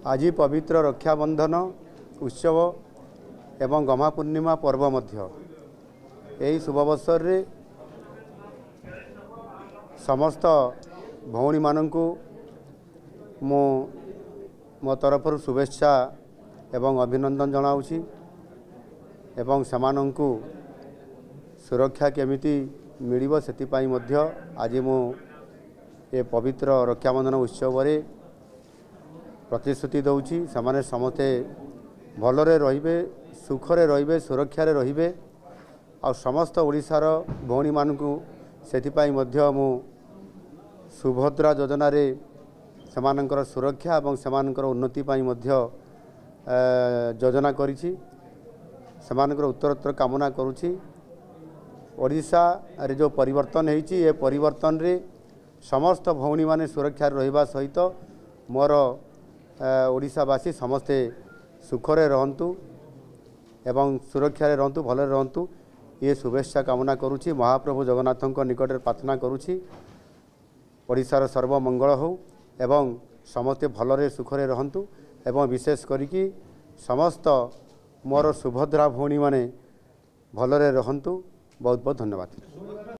आज पवित्र रक्षाबंधन उत्सव एवं गम्हा पूर्णिमा पर्व मध्य यही शुभअवसर रे समस्त भौणी माननकु मो तरफ शुभेच्छा एवं अभिनंदन जनाऊँगी एवं समानंकु सुरक्षा केमिति मिलिबो सेतिपाई मध्य आज मु ये पवित्र रक्षाबंधन उत्सव रे प्रतिश्रुति दौची समाने समस्ते भलरे रहिबे सुखरे रहिबे सुरक्षा रे रहिबे आ समस्त ओडिशार भौणी मानकु सेतिपाई मध्य मु सुभद्रा योजना रे समानंकर सुरक्षा एवं समानंकर उन्नति पाई मध्य योजना करिछि समानंकर उत्तरोत्तर कामना करूछि। ओडिशा रे जो परिवर्तन होइछि ये परिवर्तन रे समस्त भौणी माने सुरक्षा रहिबा सहित मोर ओडिशावासी समस्ते सुखरे रहंतु एवं सुरक्षा रे रहंतु भले रहंतु ये शुभेच्छा कामना करूछि। महाप्रभु जगन्नाथक निकट प्रार्थना करूछि ओडिशार सर्वमंगल हो एवं समस्ते भलरे सुखरे रहंतु एवं विशेष करिकि समस्त मोर सुभद्रा भौणी माने भलरे रहंतु। बहुत बहुत धन्यवाद।